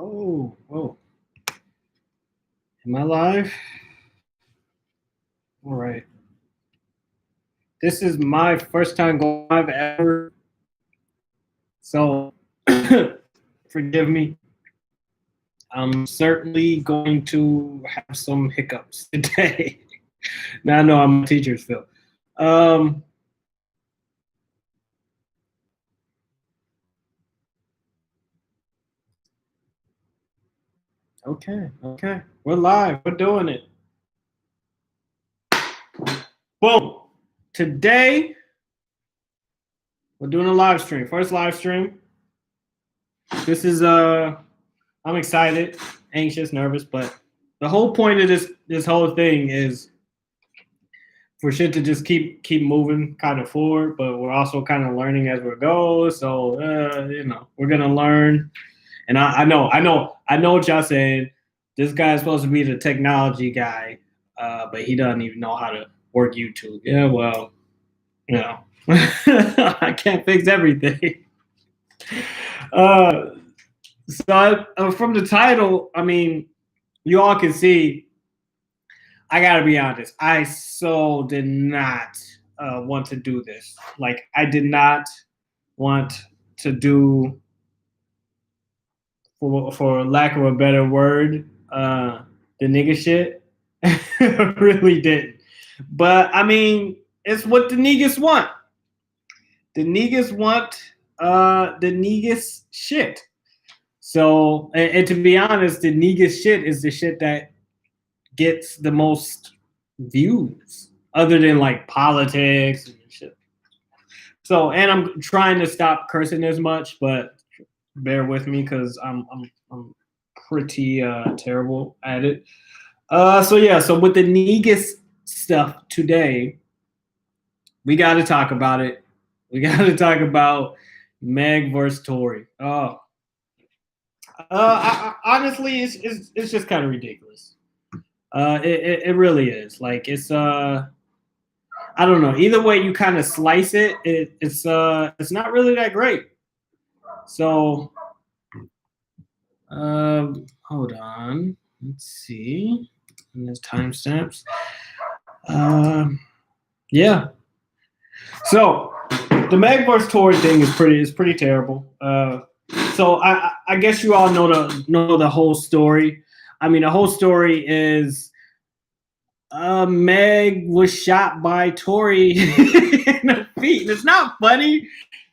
Oh, whoa. Am I live? All right. This is my first time going live ever. So forgive me. I'm certainly going to have some hiccups today. Now I know I'm a teacher's Phil. Okay. We're live. We're doing it. Boom. Today, we're doing a live stream. First live stream. This is I'm excited, anxious, nervous, but the whole point of this whole thing is for shit to just keep moving kind of forward, but we're also kind of learning as we go. So we're gonna learn. And I know what y'all saying. This guy's supposed to be the technology guy, but he doesn't even know how to work YouTube. Yeah, well, I can't fix everything. So from the title, I mean, you all can see, I gotta be honest, I so did not want to do this. Like, I did not want to do, for lack of a better word, the nigga shit. Really didn't. But I mean, it's what the niggas want. The niggas want the niggas shit. So, and to be honest, the niggas shit is the shit that gets the most views, other than like politics and shit. So, and I'm trying to stop cursing as much, but bear with me because I'm pretty terrible at it. So with the niggas stuff today, we got to talk about it. We got to talk about Meg vs Torey. Oh, honestly, it's just kind of ridiculous. It really is. Like, it's I don't know. Either way you kind of slice it, it's not really that great. So, hold on. Let's see. And there's timestamps. Yeah. So the Meg vs Torey thing is pretty terrible. So I guess you all know the whole story. I mean, the whole story is Meg was shot by Tory in the feet. And it's not funny.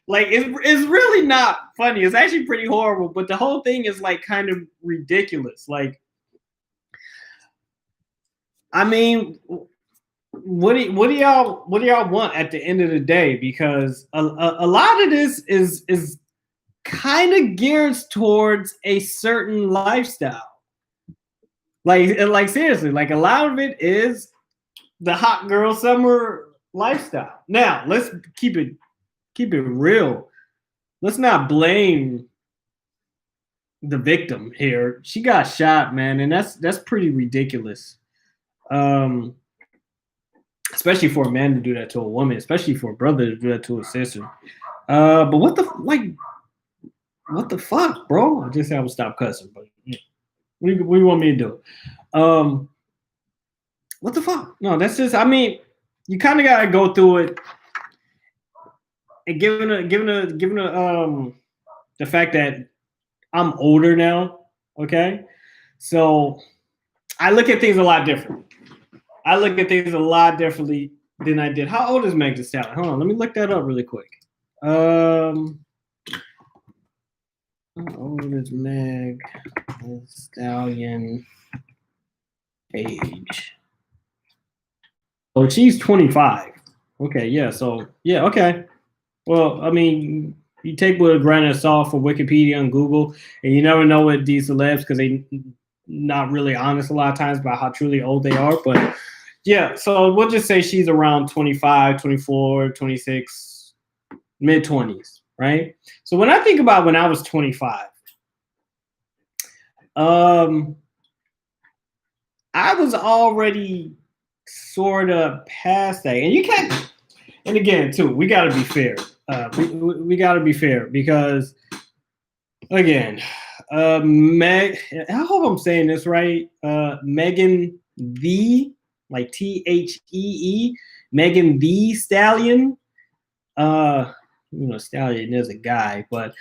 Like, it's really not funny. It's actually pretty horrible. But the whole thing is like kind of ridiculous. Like, I mean, what do y'all want at the end of the day? Because a lot of this is kind of geared towards a certain lifestyle. Like seriously, like a lot of it is the hot girl summer lifestyle. Now, let's keep it real. Let's not blame the victim here. She got shot, man, and that's pretty ridiculous. Especially for a man to do that to a woman, especially for a brother to do that to a sister. But what the fuck, bro? I just said I would stop cussing, but what do you want me to do? What the fuck? No, that's just, I mean, you kind of gotta go through it. And given the fact that I'm older now, okay? So I look at things a lot different. I look at things a lot differently than I did. How old is Meg Thee Stallion? Hold on, let me look that up really quick. How old is Meg Thee Stallion age? Oh, she's 25. Okay, yeah, so, yeah, okay. Well, I mean, you take with a grain of salt for Wikipedia and Google, and you never know with these celebs because they not really honest a lot of times about how truly old they are. But yeah, so we'll just say she's around 25, 24, 26, mid-20s, right? So when I think about when I was 25, I was already sort of past that. And you can't, and again, too, we got to be fair. We got to be fair because, again, Meg, I hope I'm saying this right. Megan like Thee, Megan the Stallion. Stallion is a guy, but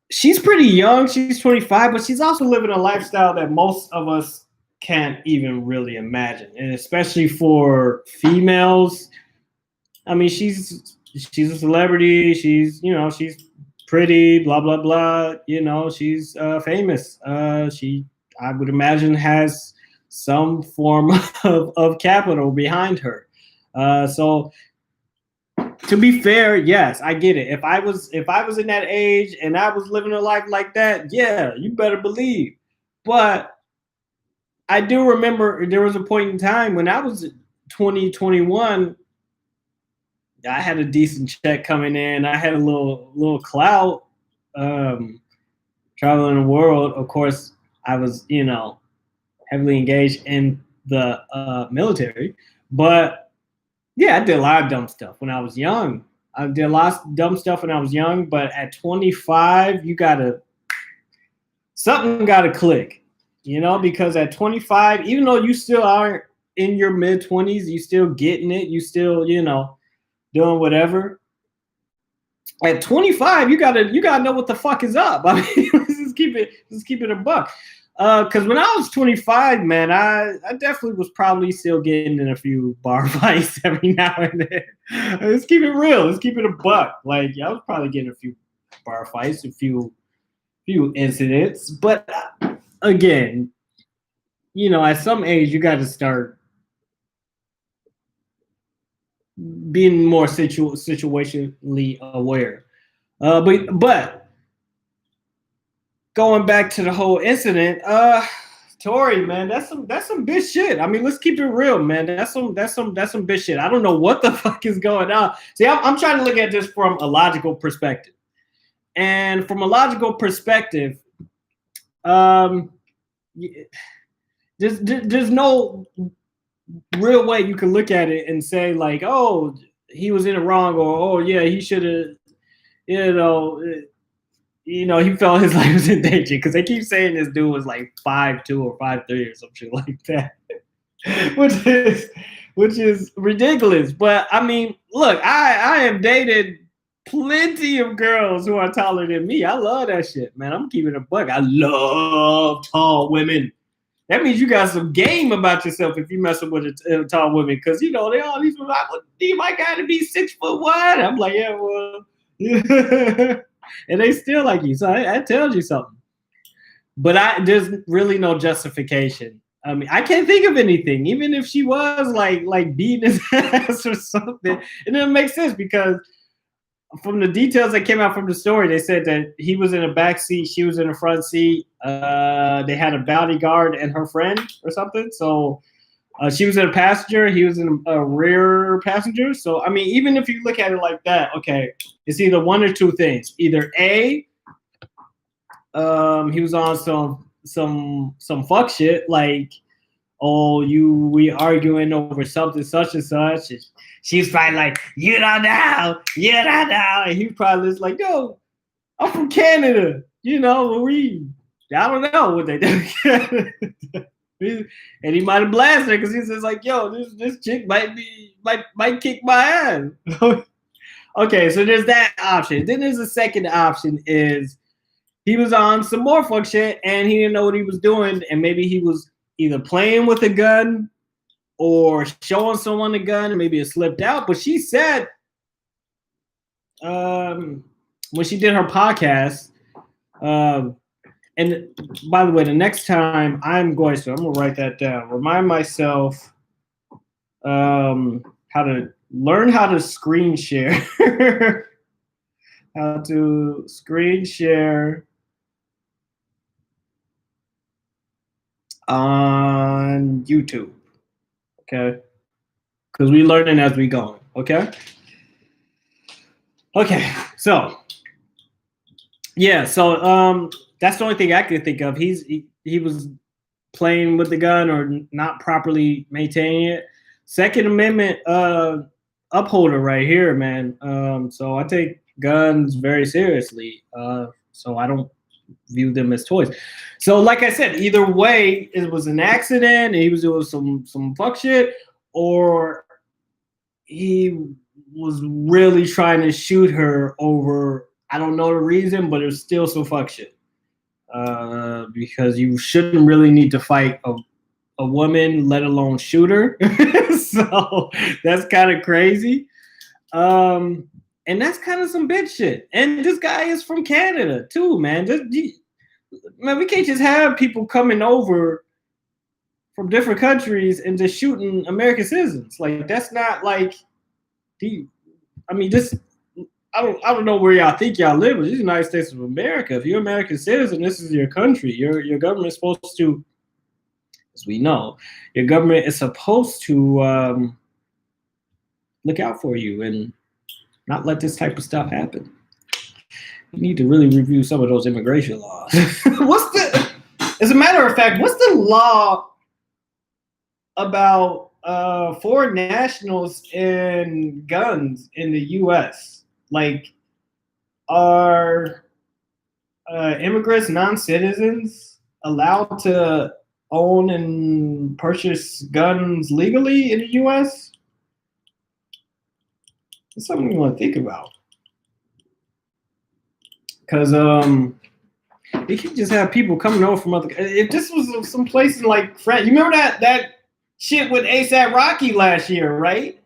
she's pretty young. She's 25, but she's also living a lifestyle that most of us can't even really imagine, and especially for females. I mean, she's a celebrity. She's pretty, blah blah blah. She's famous. She, I would imagine, has some form of capital behind her. So to be fair, yes, I get it. If I was in that age and I was living a life like that, yeah, you better believe. But I do remember there was a point in time when I was 20, 21. I had a decent check coming in. I had a little clout, traveling the world. Of course, I was, heavily engaged in the military. But yeah, I did a lot of dumb stuff when I was young. I did a lot of dumb stuff when I was young. But at 25, something gotta click, because at 25, even though you still aren't in your mid 20s, you still getting it. You still, doing whatever. At 25, you gotta know what the fuck is up. I mean, let's just keep it a buck. Because when I was 25, man, I definitely was probably still getting in a few bar fights every now and then. Let's keep it real. Let's keep it a buck. Like, I was probably getting a few bar fights, a few incidents. But again, at some age, you got to start being more situationally aware. But going back to the whole incident, Tory, man, that's some bitch shit. I mean, let's keep it real, man. That's some bitch shit. I don't know what the fuck is going on. See, I'm trying to look at this from a logical perspective, and from a logical perspective, there's no real way you can look at it and say, like, oh, he was in it wrong, or oh yeah, he should have, he felt his life was in danger, because they keep saying this dude was like 5'2" or 5'3" or some shit like that, which is ridiculous. But I mean, look, I have dated plenty of girls who are taller than me. I love that shit, man. I'm keeping it a buck. I love tall women. That means you got some game about yourself if you messing with a tall women, because they all these like, well, you might got to be 6'1". I'm like, yeah, well, yeah. And they still like you, so I tells you something. But there's really no justification. I mean, I can't think of anything. Even if she was like beating his ass or something, it doesn't make sense, because from the details that came out from the story, they said that he was in a back seat, she was in the front seat. They had a bodyguard and her friend or something. So she was in a passenger, he was in a rear passenger. So I mean, even if you look at it like that, okay, it's either one or two things. Either A, he was on some fuck shit, like, oh, we arguing over something such and such. And she's probably like, you don't know. And he probably is like, yo, I'm from Canada. I don't know what they do. And he might have blasted her, because he says like, yo, this chick might kick my ass. Okay, so there's that option. Then there's a second option, is he was on some more fuck shit and he didn't know what he was doing, and maybe he was either playing with a gun or showing someone a gun, and maybe it slipped out. But she said, when she did her podcast, and by the way, the next time I'm going to write that down. Remind myself how to learn how to screen share. How to screen share on YouTube. Okay? Because we learning as we go. Okay? Okay, so yeah, so that's the only thing I could think of. He was playing with the gun or not properly maintaining it. Second Amendment upholder right here, man. So I take guns very seriously. So I don't view them as toys. So like I said, either way, it was an accident, he was doing some fuck shit, or he was really trying to shoot her over, I don't know the reason, but it was still some fuck shit. Because you shouldn't really need to fight a woman, let alone shoot her. So that's kind of crazy. And that's kind of some bitch shit. And this guy is from Canada too, man. Man, we can't just have people coming over from different countries and just shooting American citizens. Like, that's not like, I mean, this, I don't know where y'all think y'all live, but this is the United States of America. If you're an American citizen, this is your country. Your government is supposed to, as we know, your government is supposed to look out for you and not let this type of stuff happen. You need to really review some of those immigration laws. As a matter of fact, what's the law about foreign nationals and guns in the U.S.? Like, are immigrants, non-citizens, allowed to own and purchase guns legally in the U.S.? It's something you want to think about. Because you can just have people coming over from other. If this was some place in like France, you remember that shit with ASAP Rocky last year, right?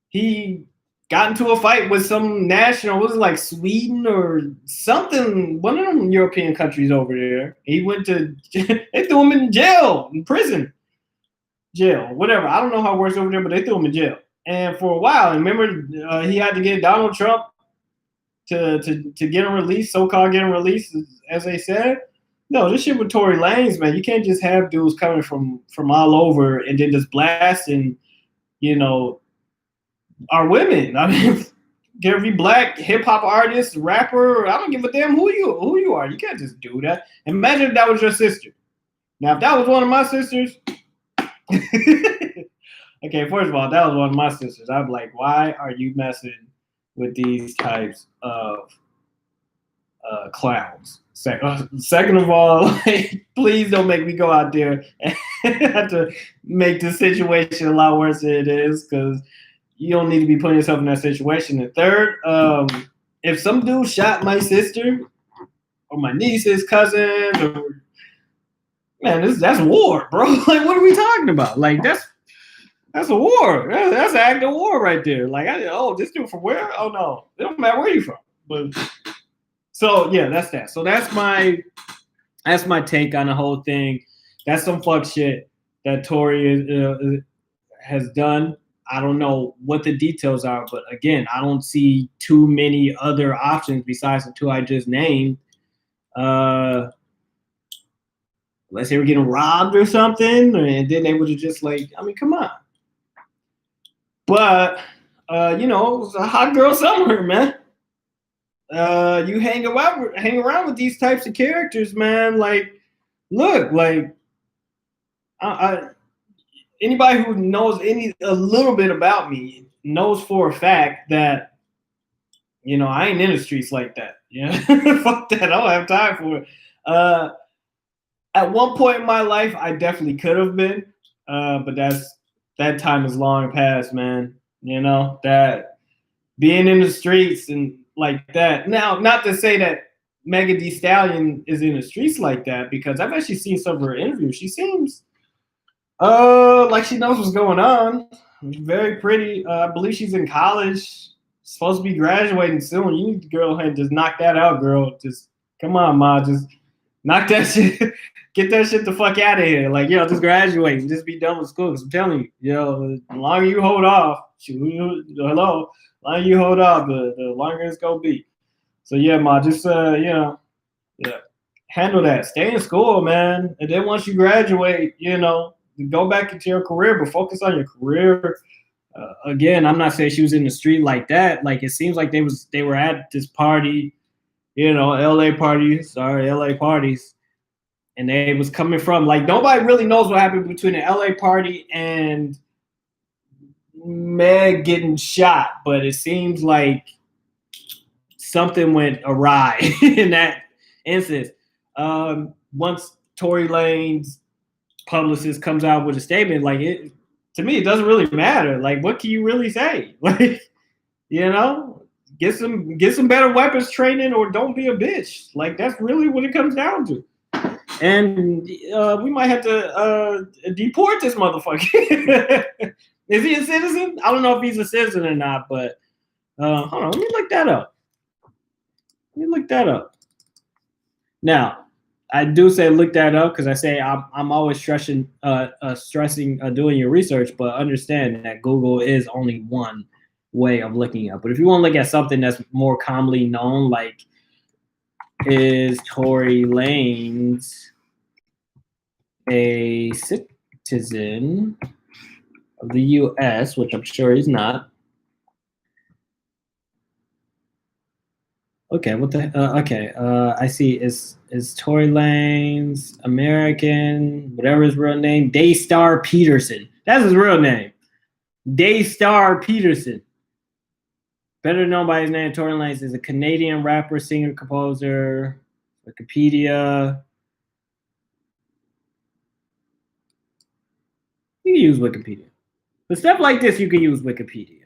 He got into a fight with some national, was it like Sweden or something, one of them European countries over there. He went to, they threw him in jail, in prison, jail, whatever. I don't know how it works over there, but they threw him in jail. And for a while, and remember, he had to get Donald Trump to get him released, so-called get him released, as they said. No, this shit with Tory Lanez, man, you can't just have dudes coming from all over and then just blasting, you know, our women. I mean, every black hip hop artist, rapper, I don't give a damn who you are. You can't just do that. Imagine if that was your sister. Now, if that was one of my sisters, okay, first of all, that was one of my sisters. I'd be like, why are you messing with these types of clowns? Second of all, like, please don't make me go out there and have to make the situation a lot worse than it is, because you don't need to be putting yourself in that situation. And third, if some dude shot my sister or my niece's cousins, or man, that's war, bro. Like, what are we talking about? Like, that's a war. That's an act of war right there. Like, this dude from where? Oh no, it don't matter where you from. But so yeah, that's that. So that's my take on the whole thing. That's some fuck shit that Tory has done. I don't know what the details are, but again, I don't see too many other options besides the two I just named. Unless they were getting robbed or something, and then they would have just like, I mean, come on. But you know, it was a hot girl summer, man. You hang around with these types of characters, man. Like, look, like, anybody who knows a little bit about me knows for a fact that, you know, I ain't in the streets like that. Yeah, fuck that. I don't have time for it. At one point in my life, I definitely could have been, but that time is long past, man. You know, that being in the streets and like that. Now, not to say that Meg Thee Stallion is in the streets like that, because I've actually seen some of her interviews. She seems like she knows what's going on. Very pretty. I believe she's in college. Supposed to be graduating soon. You need to go ahead and just knock that out, girl. Just come on, ma. Just knock that shit. Get that shit the fuck out of here. Like, just graduate and just be done with school. Because I'm telling you, the longer you hold off, the longer you hold off, the longer it's gonna be. So yeah, ma, just handle that. Stay in school, man. And then once you graduate, go back into your career, but focus on your career. Again, I'm not saying she was in the street like that. Like, it seems like they were at this party, LA parties, and they was coming from, like, nobody really knows what happened between the LA party and Meg getting shot, but it seems like something went awry in that instance. Once Tory Lanez publicist comes out with a statement, like it, to me, it doesn't really matter. Like, what can you really say? Like, you know, get some better weapons training, or don't be a bitch. Like, that's really what it comes down to. And we might have to deport this motherfucker. Is he a citizen? I don't know if he's a citizen or not, but hold on, let me look that up. Now, I do say look that up because I say I'm always stressing doing your research, but understand that Google is only one way of looking up. But if you want to look at something that's more commonly known, like is Tory Lanez a citizen of the U.S., which I'm sure he's not. Okay, what the? I see. Is Tory Lanez American? Whatever his real name, Daystar Peterson. That's his real name, Daystar Peterson. Better known by his name, Tory Lanez is a Canadian rapper, singer, composer. Wikipedia. You can use Wikipedia. For stuff like this, you can use Wikipedia.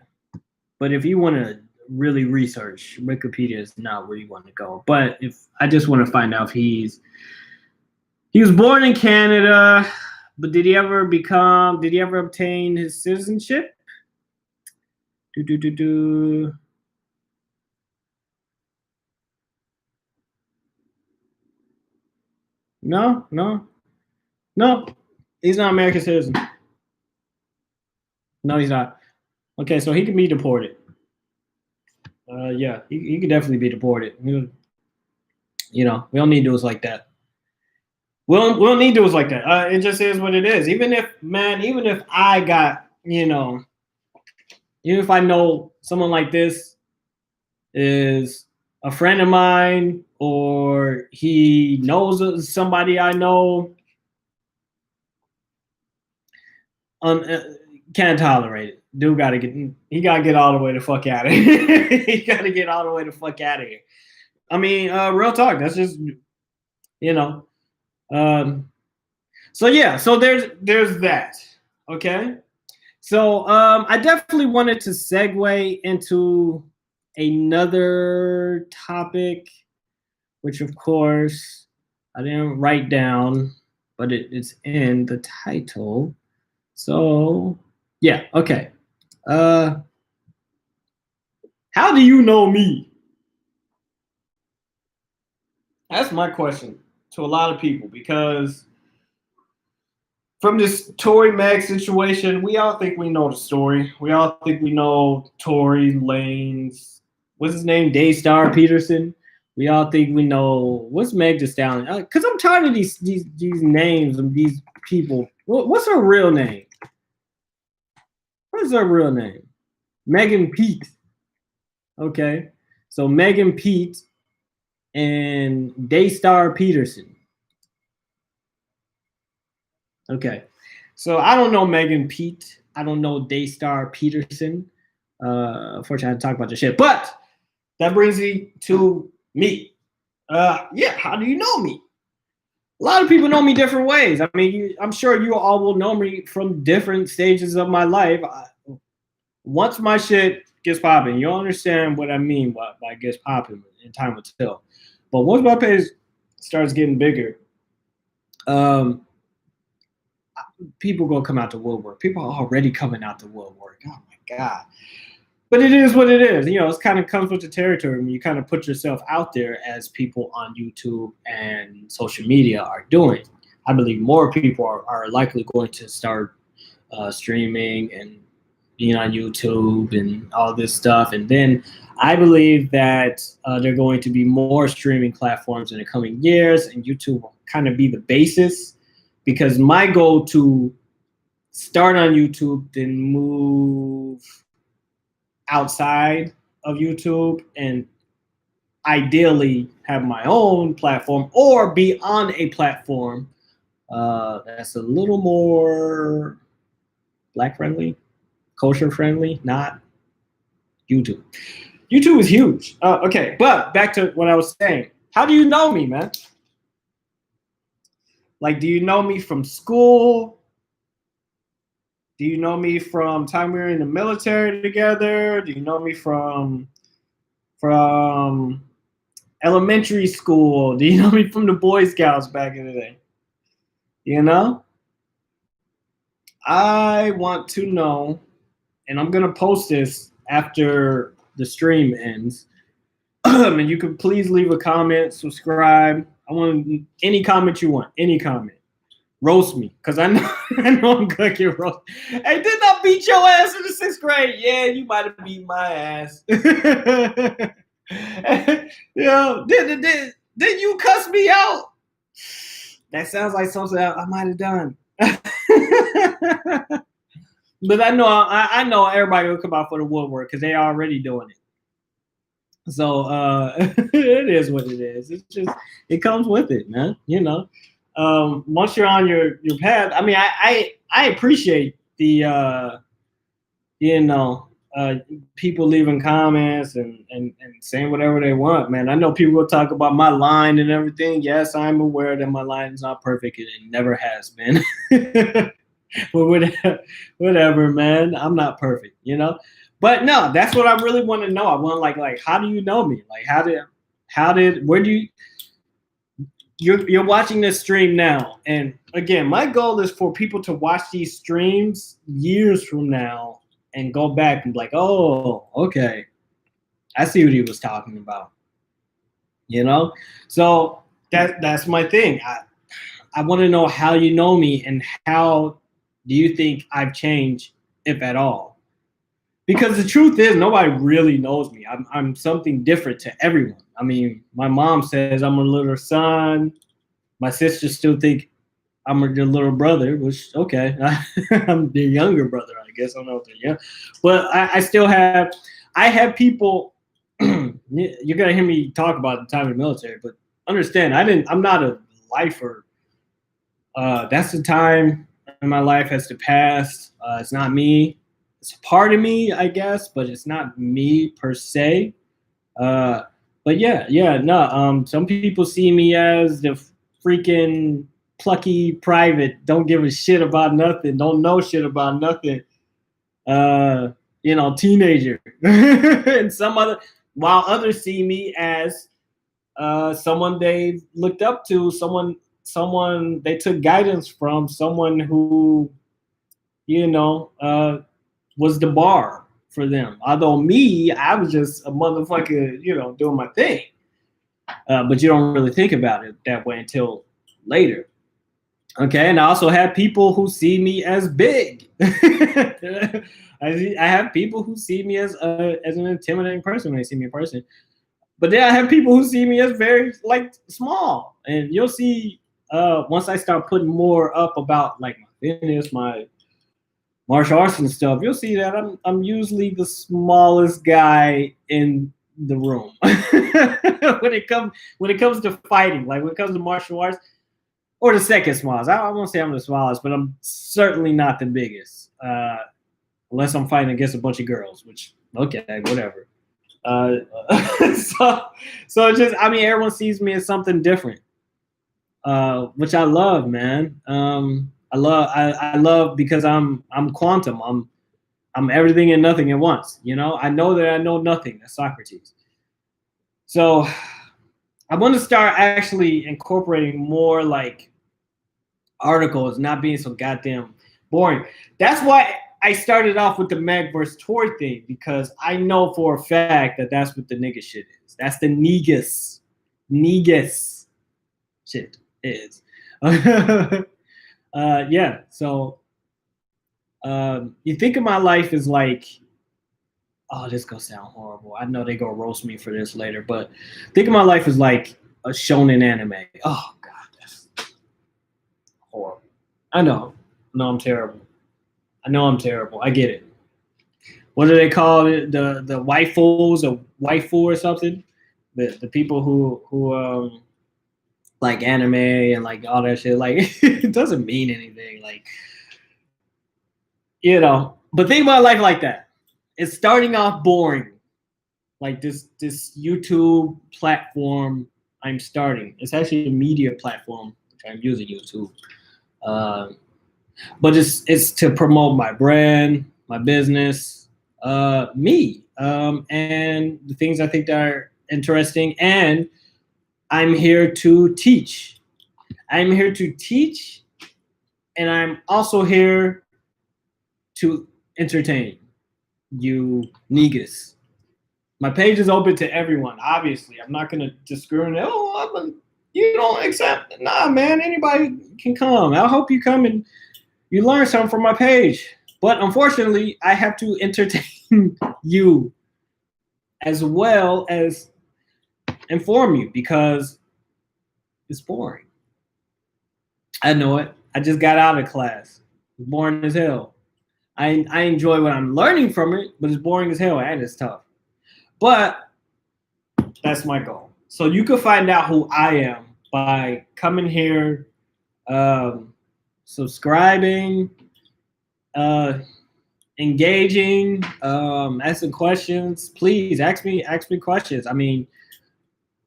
But if you want to really research, Wikipedia is not where you want to go. But if I just want to find out if he was born in Canada, but did he ever obtain his citizenship? No. He's not an American citizen. No, he's not. Okay, so he can be deported. Yeah, he could definitely be deported. You know, we don't need dudes like that. We don't need dudes like that. It just is what it is. Even if I got, even if I know someone like this is a friend of mine, or he knows somebody I know, can't tolerate it. Dude gotta get all the way the fuck out of here. He gotta get all the way the fuck out of here. I mean, real talk. That's just, so yeah, so there's that. Okay. So I definitely wanted to segue into another topic, which of course I didn't write down, but it's in the title. So yeah, okay. How do you know me? That's my question to a lot of people, because from this Tory Meg situation, we all think we know the story. We all think we know Tory Lanez. What's his name? Daystar Peterson. We all think we know what's Meg Thee Stallion. Because I'm tired of these names of these people. What's her real name? What is her real name? Megan Pete. Okay. So Megan Pete and Daystar Peterson. Okay. So I don't know Megan Pete. I don't know Daystar Peterson. Unfortunately, I had to talk about this shit. But that brings me to me. Yeah, how do you know me? A lot of people know me different ways. I mean, I'm sure you all will know me from different stages of my life. Once my shit gets popping, you'll understand what I mean by gets popping, and time will tell. But once my page starts getting bigger, people gonna come out the woodwork. People are already coming out the woodwork. Oh my God. But it is what it is. It kind of comes with the territory when you kind of put yourself out there, as people on YouTube and social media are doing. I believe more people are likely going to start streaming and being on YouTube and all this stuff. And then I believe that there are going to be more streaming platforms in the coming years, and YouTube will kind of be the basis, because my goal to start on YouTube, then move outside of YouTube, and ideally have my own platform or be on a platform that's a little more Black friendly, culture friendly, not YouTube. YouTube is huge. Okay, but back to what I was saying. How do you know me, man? Like, do you know me from school? Do you know me from time we were in the military together? Do you know me from elementary school? Do you know me from the Boy Scouts back in the day? You know? I want to know, and I'm gonna post this after the stream ends. And you can please leave a comment, subscribe. I want any comment you want, any comment. Roast me, because I know I know I'm gonna get roast. Hey, didn't I beat your ass in the 6th grade? Yeah, you might have beat my ass. Did you cuss me out? That sounds like something I might have done. But I know everybody will come out for the woodwork because they're already doing it. So it is what it is. It's just, it comes with it, man. You know, once you're on your path, I mean, I appreciate the people leaving comments and saying whatever they want, man. I know people will talk about my line and everything. Yes, I'm aware that my line is not perfect and it never has been. But whatever, man. I'm not perfect, you know. But no, that's what I really want to know. I want like how do you know me? Like where do you're watching this stream now? And again, my goal is for people to watch these streams years from now and go back and be like, oh, okay, I see what he was talking about. You know? So that's my thing. I want to know how you know me and how do you think I've changed, if at all? Because the truth is, nobody really knows me. I'm something different to everyone. I mean, my mom says I'm a little son. My sisters still think I'm their little brother, which, okay. I'm their younger brother, I guess. I don't know if they're young. But I still have people, you're going to hear me talk about the time in the military, but understand, I'm not a lifer. That's the time in my life has to pass. It's not me. It's a part of me, I guess, but it's not me per se. But no. Some people see me as the freaking plucky private, don't give a shit about nothing, don't know shit about nothing. Teenager. And while others see me as someone they looked up to, someone they took guidance from, someone who, was the bar for them. Although me, I was just a motherfucker, doing my thing. But you don't really think about it that way until later. Okay, and I also have people who see me as big. I have people who see me as an intimidating person when they see me in person. But then I have people who see me as very small. And you'll see once I start putting more up about my fitness, my martial arts and stuff, you'll see that I'm usually the smallest guy in the room. when it comes to fighting, when it comes to martial arts, or the second smallest. I won't say I'm the smallest, but I'm certainly not the biggest, unless I'm fighting against a bunch of girls, which, okay, whatever. So just, I mean, everyone sees me as something different, which I love, man. I love because I'm quantum. I'm everything and nothing at once. I know that I know nothing. That's Socrates. So I want to start actually incorporating more articles, not being so goddamn boring. That's why I started off with the Meg vs Torey thing, because I know for a fact that that's what the nigga shit is. That's the negus shit is. Yeah. So you think of my life as oh, this gonna sound horrible. I know they gonna roast me for this later, but think of my life as a shonen anime. Oh God, that's horrible. I know. No, I'm terrible. I know I'm terrible. I get it. What do they call it? The waifus or waifu or something? The people who like anime and all that shit. It doesn't mean anything. But think about life like that. It's starting off boring. like this YouTube platform I'm starting. It's actually a media platform, which I'm using YouTube. Uh, but it's to promote my brand, my business, me, and the things I think that are interesting. And I'm here to teach. I'm here to teach, and I'm also here to entertain you niggas. My page is open to everyone. Obviously, I'm not gonna discriminate. Oh, you don't accept? Nah, man. Anybody can come. I hope you come and you learn something from my page. But unfortunately, I have to entertain you as well as inform you because it's boring. I know it. I just got out of class. It's boring as hell. I enjoy what I'm learning from it, but it's boring as hell and it's tough. But that's my goal. So you can find out who I am by coming here, subscribing, engaging, asking questions. Please ask me questions. I mean,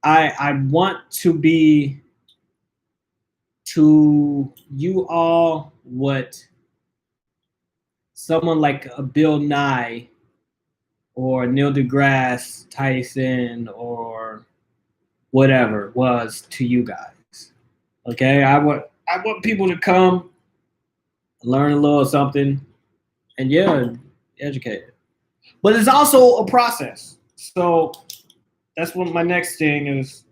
I want to be to you all what someone like a Bill Nye or Neil deGrasse Tyson or whatever was to you guys. Okay, I want people to come, learn a little something, and yeah, educate. But it's also a process. So that's what my next thing is: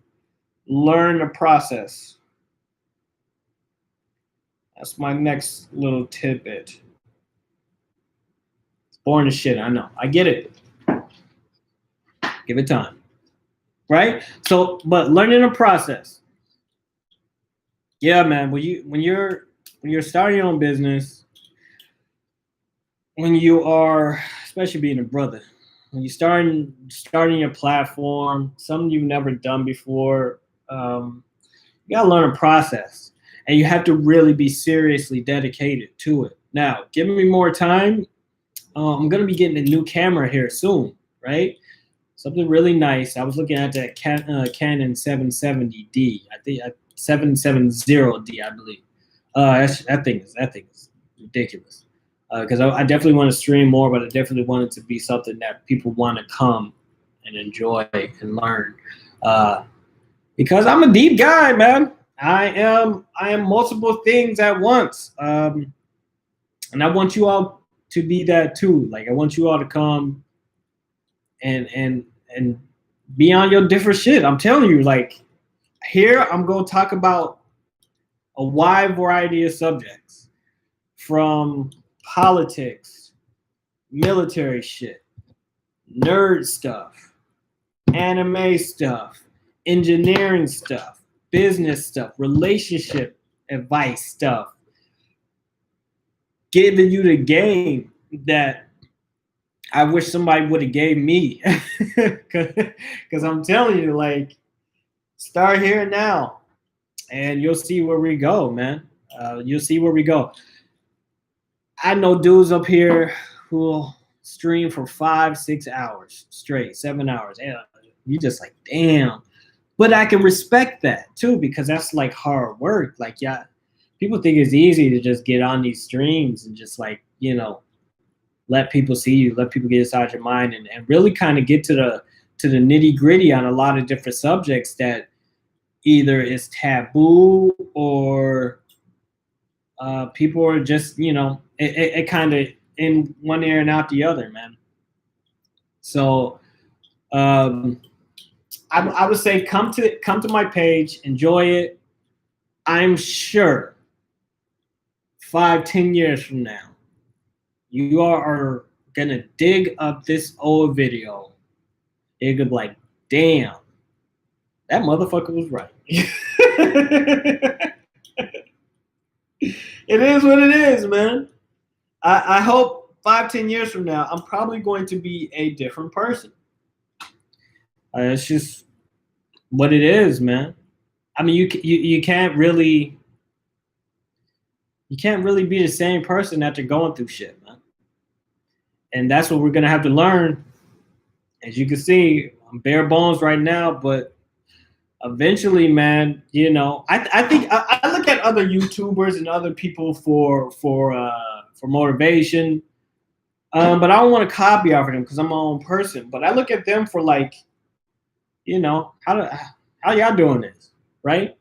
learn the process. That's my next little tidbit. It's boring as shit, I know. I get it. Give it time. Right? So, but learning the process. Yeah, man. When you're starting your own business, when you are, especially being a brother, when you starting your platform, something you've never done before, you gotta learn a process, and you have to really be seriously dedicated to it. Now, give me more time. I'm gonna be getting a new camera here soon, right? Something really nice. I was looking at that Canon 770D. I think 770D, I believe. That thing is ridiculous. Because I definitely want to stream more, but I definitely want it to be something that people want to come and enjoy and learn. Because I'm a deep guy, man. I am multiple things at once, and I want you all to be that too. Like I want you all to come and be on your different shit. I'm telling you, like here I'm gonna talk about a wide variety of subjects, from politics, military shit, nerd stuff, anime stuff, engineering stuff, business stuff, relationship advice stuff, giving you the game that I wish somebody would have gave me. Because I'm telling you, like, start here now, and you'll see where we go, man. You'll see where we go. I know dudes up here who'll stream for 5-6 hours straight, 7 hours. And you just like, damn. But I can respect that too, because that's like hard work. Like, yeah, people think it's easy to just get on these streams and just like, you know, let people see you, let people get inside your mind, and really kind of get to the nitty gritty on a lot of different subjects that either is taboo or people are just, you know, it kind of in one ear and out the other, man. So I would say come to my page, enjoy it. I'm sure 5-10 years from now, you are gonna dig up this old video. You're gonna be like, damn, that motherfucker was right. It is what it is, man. I hope 5-10 years from now, I'm probably going to be a different person. It's just what it is, man. I mean, you can't really be the same person after going through shit, man. And that's what we're gonna have to learn As you can see, I'm bare bones right now, but eventually, man, you know, I think I look at other YouTubers and other people for motivation, but I don't want to copy off of them because I'm my own person. But I look at them for like, you know, how y'all doing this, right?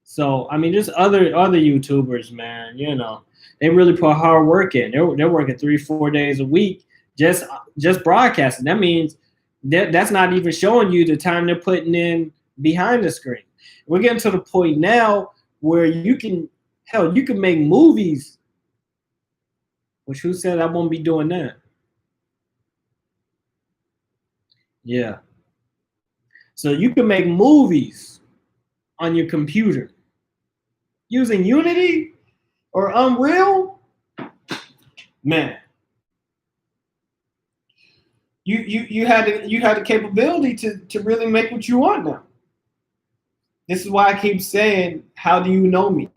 So I mean, there's other YouTubers, man. You know, they really put hard work in. They're working 3-4 days a week just broadcasting. That means that's not even showing you the time they're putting in behind the screen. We're getting to the point now where you can make movies. Which who said I won't be doing that? Yeah. So you can make movies on your computer using Unity or Unreal. Man, you had the capability to really make what you want now. This is why I keep saying, how do you know me?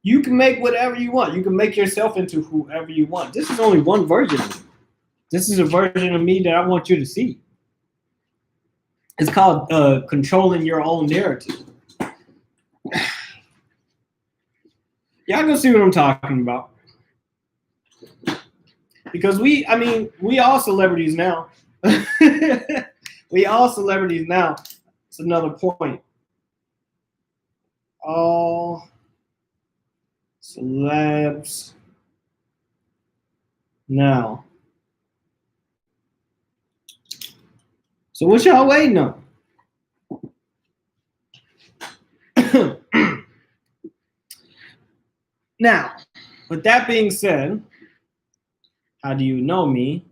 You can make whatever you want. You can make yourself into whoever you want. This is only one version of me. This is a version of me that I want you to see. It's called controlling your own narrative. Y'all gonna see what I'm talking about. Because we all celebrities now. We all celebrities now. It's another point. All celebs now. So what y'all waiting on? Now, with that being said, how do you know me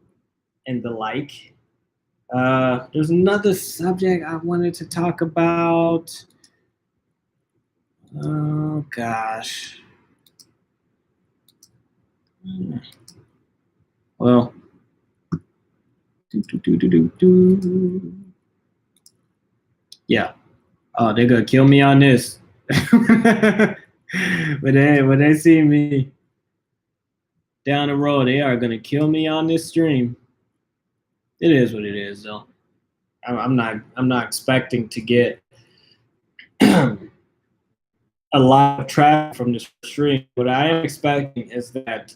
and the like? There's another subject I wanted to talk about. Oh gosh. Well, yeah. Oh, they're gonna kill me on this. when they see me down the road, they are gonna kill me on this stream. It is what it is, though. I'm not expecting to get a lot of traffic from this stream. What I am expecting is that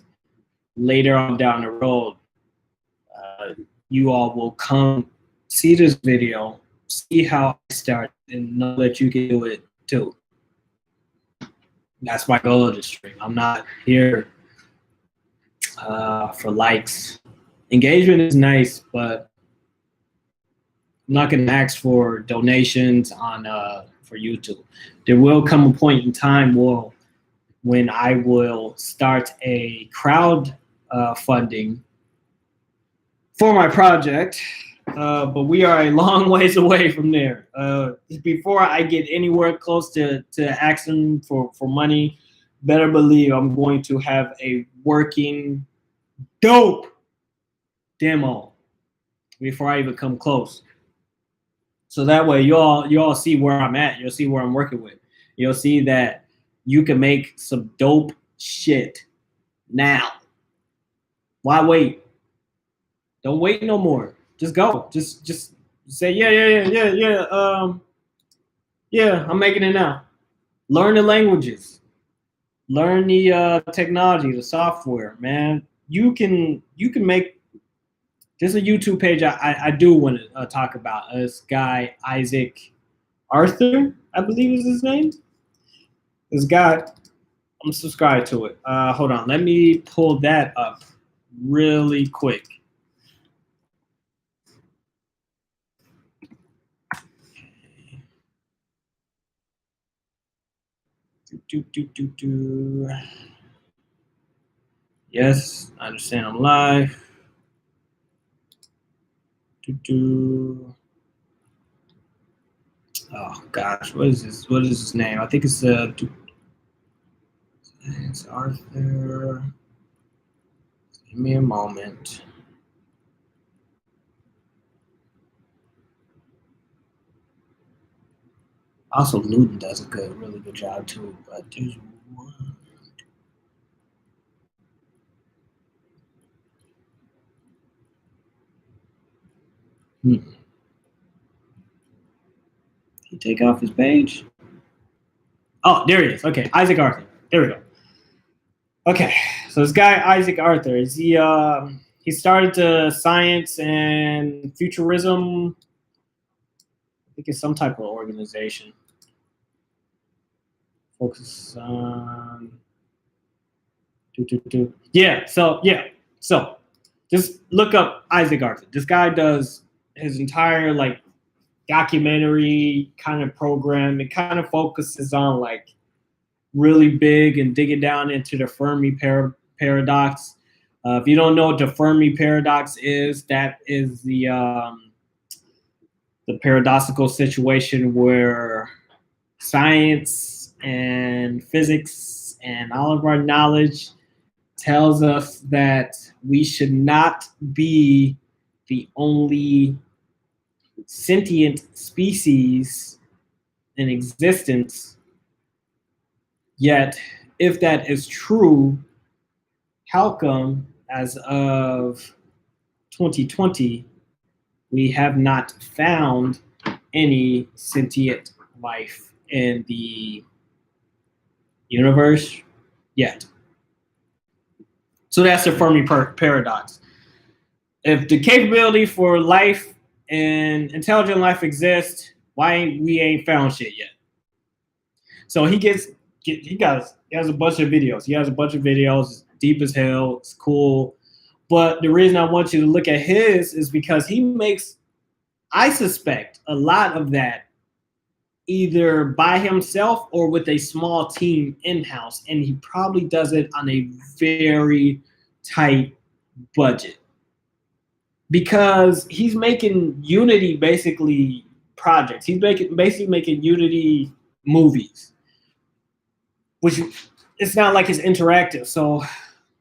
later on down the road, you all will come see this video, see how I start, and know that you can do it too. That's my goal of the stream. I'm not here for likes. Engagement is nice, but I'm not going to ask for donations on for YouTube. There will come a point in time when I will start a crowd funding for my project, but we are a long ways away from there. Before I get anywhere close to asking for money, better believe I'm going to have a working dope demo before I even come close. So that way you all see where I'm at. You'll see where I'm working with. You'll see that you can make some dope shit now. Why wait? Don't wait no more. Just go. Just say yeah. Yeah, I'm making it now. Learn the languages. Learn the technology, the software, man. You can make. There's a YouTube page I do want to talk about. This guy Isaac Arthur, I believe is his name. This guy, I'm subscribed to it. Hold on, let me pull that up really quick. Yes, I understand I'm live. Oh gosh, what is this? What is his name? I think it's Arthur. Give me a moment. Also, Luton does a really good job too. But there's one. Did he take off his page? Oh, there he is. Okay, Isaac Arthur. There we go. Okay, so this guy Isaac Arthur, is he started to science and futurism. I think it's some type of organization. Focus on yeah. So just look up Isaac Arthur. This guy does his entire like documentary kind of program. It kind of focuses on like really big and digging down into the Fermi Paradox. If you don't know what the Fermi Paradox is, that is the paradoxical situation where science and physics and all of our knowledge tells us that we should not be the only sentient species in existence. Yet, if that is true, how come as of 2020, we have not found any sentient life in the universe yet? So that's the Fermi Paradox. If the capability for life and intelligent life exists, why we ain't found shit yet? So he has a bunch of videos. He has a bunch of videos. It's deep as hell. It's cool. But the reason I want you to look at his is because he makes, I suspect, a lot of that either by himself or with a small team in-house. And he probably does it on a very tight budget. Because he's making Unity basically projects. He's basically making Unity movies. Which it's not like it's interactive. So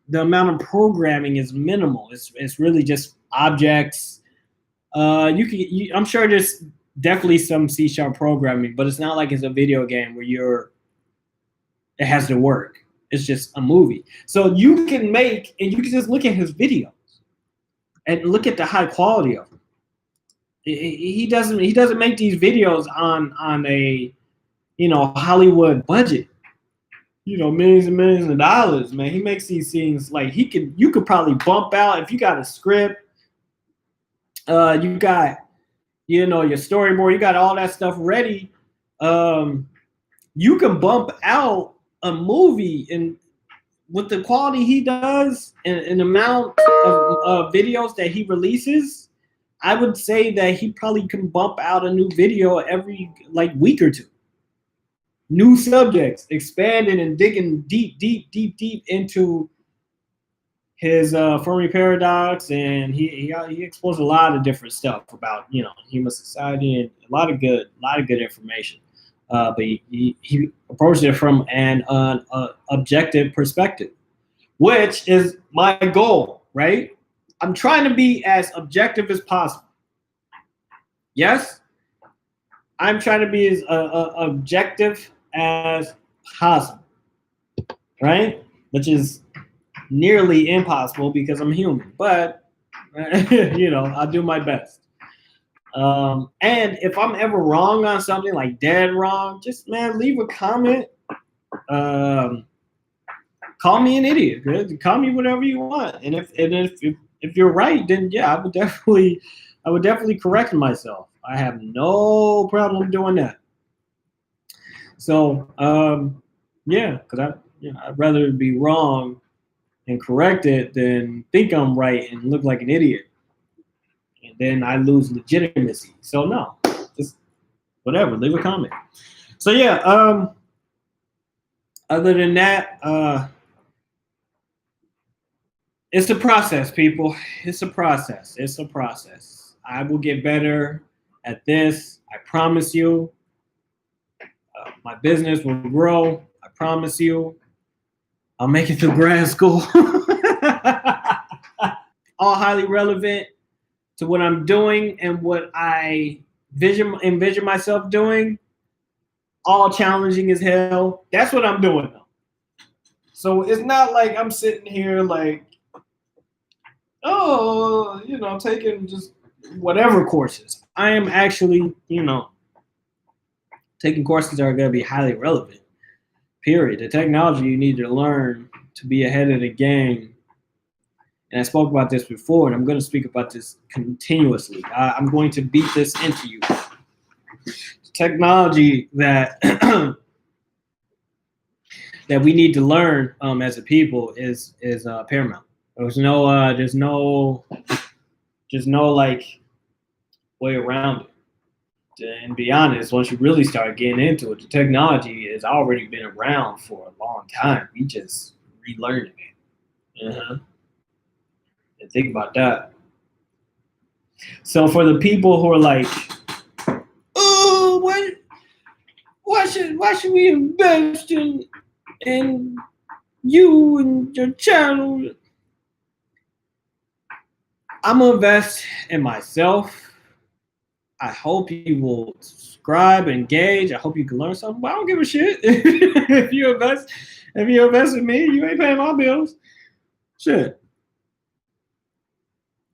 the amount of programming is minimal. It's really just objects. I'm sure there's definitely some C# programming, but it's not like it's a video game where it has to work. It's just a movie. So you can make, and you can just look at his videos and look at the high quality of them. He doesn't make these videos on a Hollywood budget. Millions and millions of dollars, man. He makes these things like you could probably bump out if you got a script, you got, your storyboard, you got all that stuff ready. You can bump out a movie and with the quality he does and the amount of videos that he releases, I would say that he probably can bump out a new video every week or two. New subjects, expanding and digging deep into his Fermi Paradox, and he explores a lot of different stuff about human society and a lot of good information. But he approaches it from an objective perspective, which is my goal, right? I'm trying to be as objective as possible. Yes, I'm trying to be as objective as possible, right? Which is nearly impossible because I'm human, but I'll do my best. And if I'm ever wrong on something, like dead wrong, just leave a comment. Call me an idiot. Good? Call me whatever you want. And if you're right, then yeah, I would definitely correct myself. I have no problem doing that. So yeah, because I'd rather be wrong and correct it than think I'm right and look like an idiot. And then I lose legitimacy. So no, just whatever, leave a comment. So yeah, other than that, it's a process, people. It's a process. I will get better at this. I promise you. My business will grow. I promise you. I'll make it through grad school. All highly relevant to what I'm doing and what I envision myself doing. All challenging as hell. That's what I'm doing though. So it's not like I'm sitting here like, taking just whatever courses. I am actually, taking courses that are going to be highly relevant. Period. The technology you need to learn to be ahead of the game. And I spoke about this before, and I'm going to speak about this continuously. I'm going to beat this into you. Technology that that we need to learn as a people is paramount. There's no like way around it. And be honest, once you really start getting into it, the technology has already been around for a long time. We just relearning it. And think about that. So for the people who are like, oh, why should we invest in you and your channel? I'm gonna invest in myself. I hope you will subscribe, engage. I hope you can learn something. But I don't give a shit if you invest in me. You ain't paying my bills. Shit.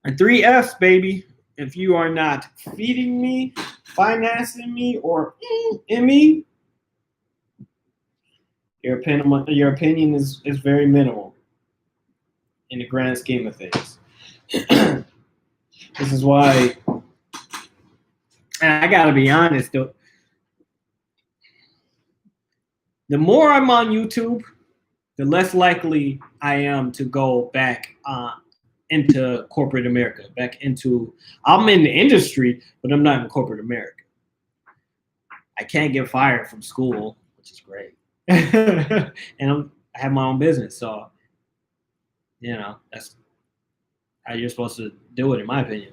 And 3 F's, baby. If you are not feeding me, financing me, or in me, your opinion is very minimal in the grand scheme of things. This is why, and I gotta be honest though, the more I'm on YouTube, the less likely I am to go back into corporate America. I'm in the industry, but I'm not in corporate America. I can't get fired from school, which is great. And I have my own business, so that's how you're supposed to do it, in my opinion.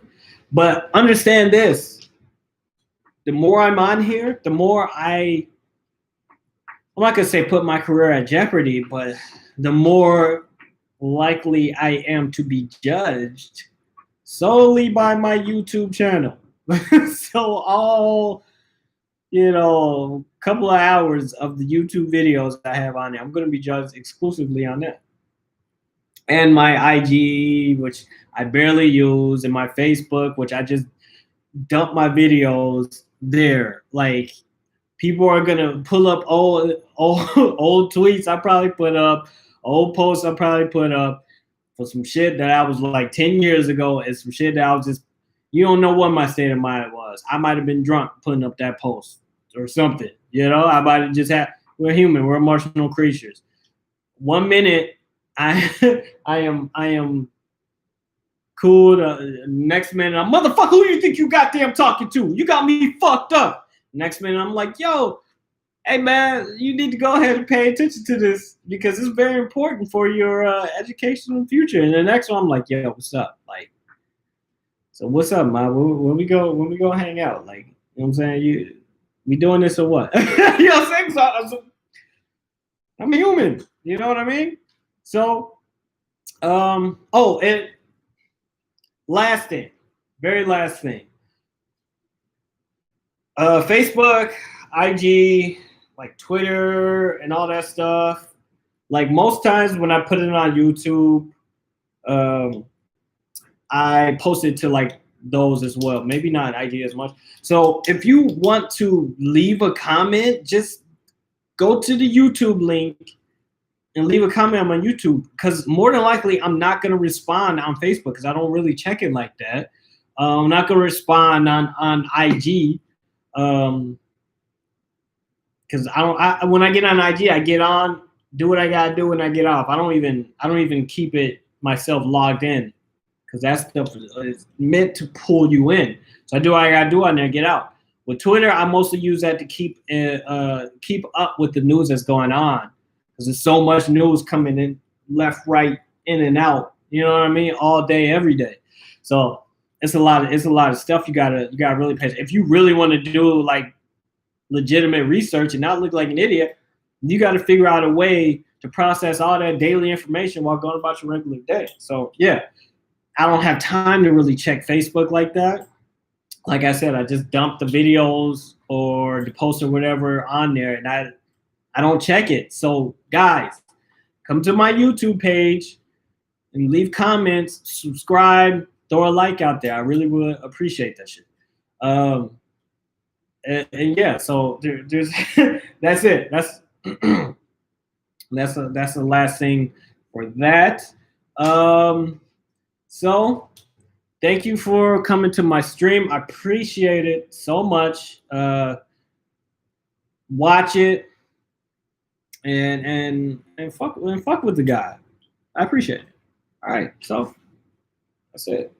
But understand this: the more I'm on here, the more I'm not gonna say put my career at jeopardy, but the more likely I am to be judged solely by my YouTube channel. So all couple of hours of the YouTube videos I have on there, I'm going to be judged exclusively on that. And my IG, which I barely use, and my Facebook, which I just dump my videos there. Like, people are going to pull up old tweets I probably put up, old posts I probably put up for some shit that I was like 10 years ago, and some shit that I was just, you don't know what my state of mind was. I might have been drunk putting up that post or something. I might have just had, we're human, we're emotional creatures. 1 minute I am cool. Next minute, I'm motherfucker, who you think you goddamn talking to? You got me fucked up. Next minute, I'm like, yo, hey man, you need to go ahead and pay attention to this because it's very important for your educational future. And the next one, I'm like, yo, what's up? Like, so what's up, man? When we go hang out, like, you know what I'm saying? We doing this or what? You know what I'm saying? So, I'm a human. You know what I mean? So, and last thing, very last thing. Facebook, IG, like Twitter and all that stuff. Like, most times when I put it on YouTube, I post it to like those as well. Maybe not IG as much. So if you want to leave a comment, just go to the YouTube link and leave a comment on YouTube, because more than likely I'm not going to respond on Facebook because I don't really check it like that. I'm not going to respond on IG because when I get on IG, I get on, do what I gotta do, and I get off. I don't even keep it myself logged in, because that stuff is meant to pull you in. So I do what I gotta do on there, get out. With Twitter, I mostly use that to keep up with the news that's going on, because there's so much news coming in left, right, in and out. You know what I mean? All day, every day. So it's a lot of stuff you gotta really pay attention. If you really want to do like legitimate research and not look like an idiot, you got to figure out a way to process all that daily information while going about your regular day. So yeah, I don't have time to really check Facebook like that. Like I said, I just dump the videos or the post or whatever on there, and I don't check it. So guys, come to my YouTube page and leave comments, subscribe, throw a like out there. I really would appreciate that shit. And yeah, so there's that's it. That's that's the last thing for that. So thank you for coming to my stream. I appreciate it so much. Watch it and fuck with the guy. I appreciate it. All right, so that's it.